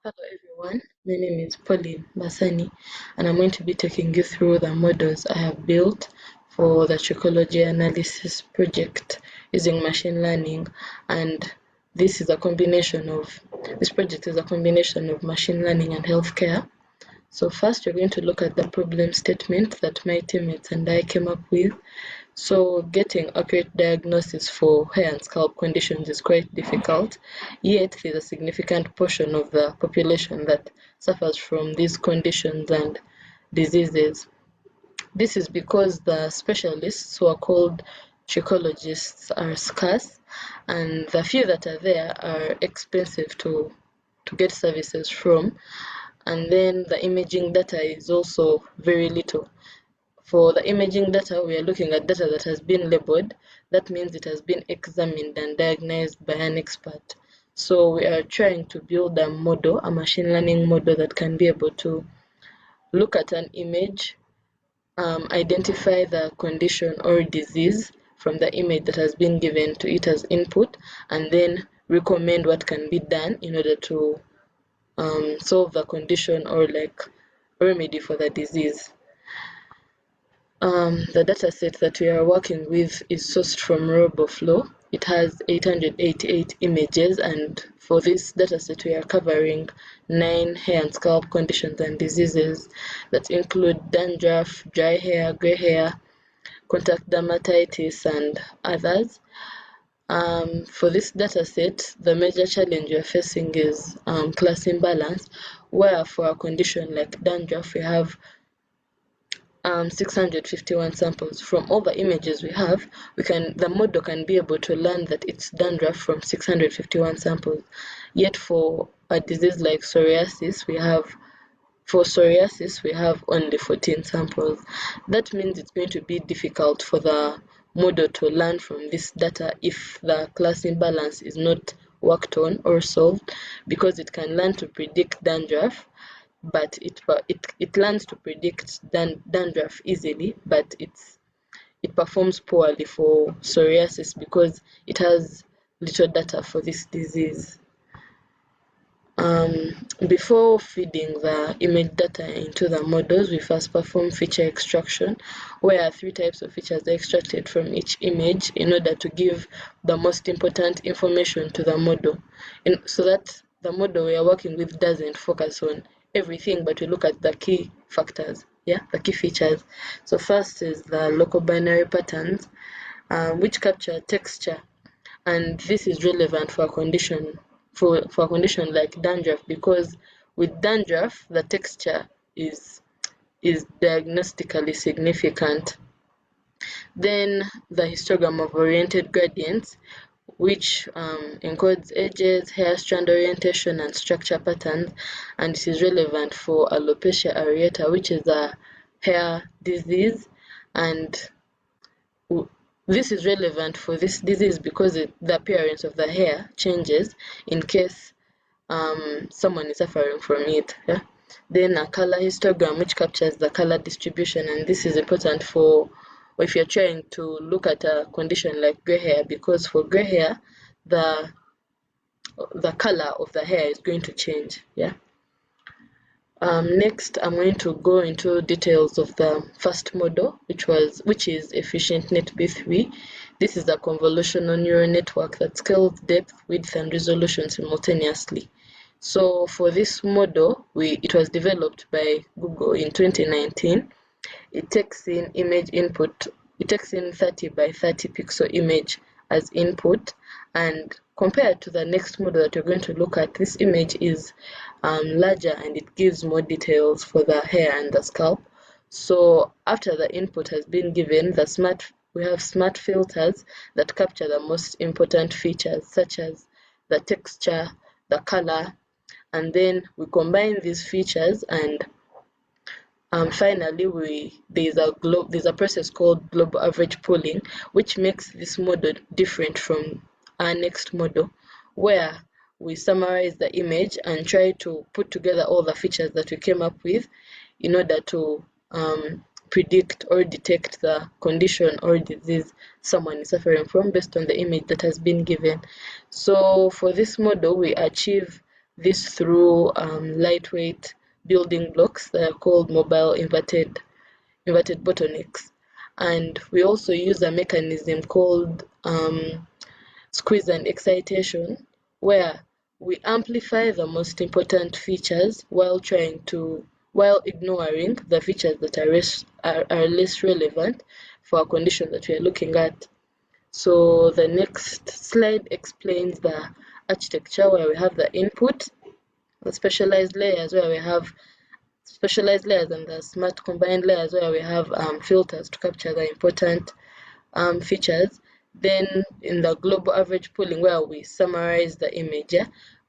Hello everyone, my name is Pauline Basani and I'm going to be taking you through the models I have built for the trichology analysis project using machine learning, and this project is a combination of machine learning and healthcare. So first we're going to look at the problem statement that my teammates and I came up with. So getting accurate diagnosis for hair and scalp conditions is quite difficult, yet there's a significant portion of the population that suffers from these conditions and diseases. This is because the specialists who are called trichologists are scarce, and the few that are there are expensive to get services from, and then the imaging data is also very little. For the imaging data, we are looking at data that has been labeled. That means it has been examined and diagnosed by an expert. So we are trying to build a model, a machine learning model that can be able to look at an image, identify the condition or disease from the image that has been given to it as input, and then recommend what can be done in order to solve the condition or like remedy for the disease. The dataset that we are working with is sourced from RoboFlow. It has 888 images, and for this dataset we are covering 9 hair and scalp conditions and diseases that include dandruff, dry hair, gray hair, contact dermatitis, and others. For this dataset, the major challenge we are facing is class imbalance, where for a condition like dandruff we have 651 samples. From all the images we have, the model can be able to learn that it's dandruff from 651 samples. Yet for a disease like psoriasis, we have only 14 samples. That means it's going to be difficult for the model to learn from this data if the class imbalance is not worked on or solved, because it can learn to predict dandruff, but it learns to predict dandruff easily, but it performs poorly for psoriasis because it has little data for this disease. Before feeding the image data into the models, we first perform feature extraction, where 3 types of features are extracted from each image in order to give the most important information to the model, so that the model we are working with doesn't focus on everything, but we look at the key factors, the key features. So first is the local binary patterns, which capture texture, and this is relevant for a condition like dandruff, because with dandruff the texture is diagnostically significant. Then the histogram of oriented gradients, which encodes edges, hair strand orientation, and structure patterns, and it is relevant for alopecia areata, which is a hair disease, and this is relevant for this disease because the appearance of the hair changes in case someone is suffering from it. Then a color histogram, which captures the color distribution, and this is important for if you're trying to look at a condition like gray hair, because for gray hair the color of the hair is going to change. Next, I'm going to go into details of the first model, which is EfficientNetB3. This is a convolutional neural network that scales depth, width, and resolution simultaneously. So for this model, it was developed by Google in 2019. It takes in image input. It takes in 30 by 30 pixel image as input, and compared to the next model that you're going to look at, this image is larger and it gives more details for the hair and the scalp. So after the input has been given, we have smart filters that capture the most important features, such as the texture, the color, and then we combine these features, and finally there's a process called global average pooling, which makes this model different from our next model, where we summarize the image and try to put together all the features that we came up with in order to predict or detect the condition or disease someone is suffering from based on the image that has been given. So for this model, we achieve this through lightweight building blocks that are called mobile inverted bottlenecks. And we also use a mechanism called squeeze and excitation, where we amplify the most important features while ignoring the features that are less relevant for a condition that we are looking at. So the next slide explains the architecture, where we have the input, the specialized layers, where we have specialized layers, and the smart combined layers, where we have filters to capture the important features. Then in the global average pooling, where we summarize the image,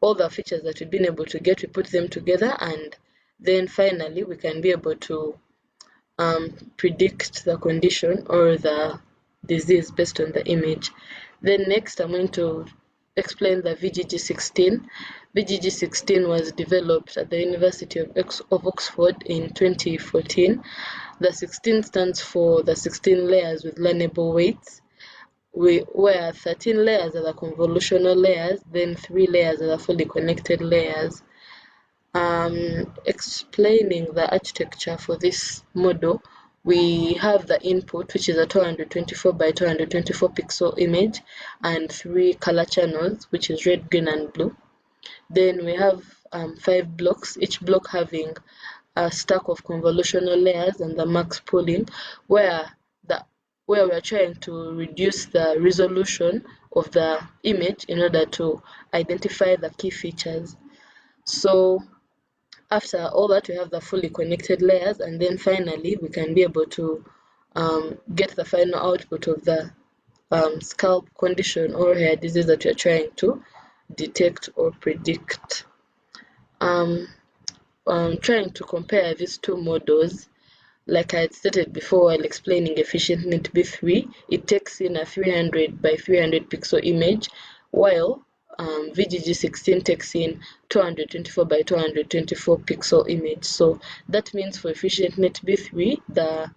all the features that we've been able to get, we put them together, and then finally we can be able to predict the condition or the disease based on the image. Then next I'm going to explain the VGG-16. VGG-16 was developed at the University of Oxford in 2014. The 16 stands for the 16 layers with learnable weights, where 13 layers are the convolutional layers, then 3 layers are the fully connected layers. Explaining the architecture for this model, we have the input, which is a 224 by 224 pixel image, and 3 color channels, which is red, green, and blue. Then we have 5 blocks, each block having a stack of convolutional layers and the max pooling, where we are trying to reduce the resolution of the image in order to identify the key features. So after all that, we have the fully connected layers, and then finally we can be able to get the final output of the scalp condition or hair disease that we are trying to detect or predict. Trying to compare these two models, like I had stated before while explaining EfficientNetB3, it takes in a 300 by 300 pixel image, while VGG-16 takes in 224 by 224 pixel image. So that means for EfficientNetB3, the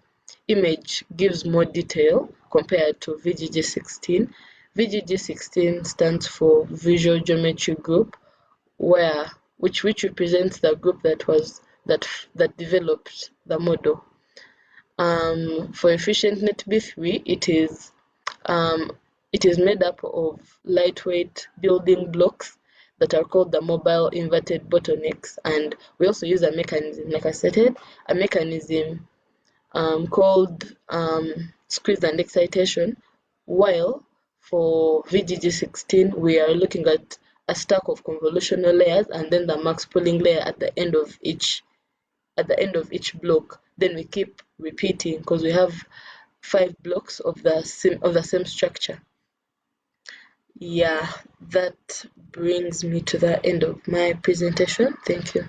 image gives more detail compared to VGG-16. VGG-16 stands for Visual Geometry Group, which represents the group that developed the model. For EfficientNetB3, it is made up of lightweight building blocks that are called the mobile inverted bottlenecks, and we also use a mechanism, like I stated, a mechanism called squeeze and excitation, while for VGG-16 we are looking at a stack of convolutional layers and then the max pooling layer at the end of each block. Then we keep repeating because we have 5 blocks of the same structure. Yeah, that brings me to the end of my presentation. Thank you.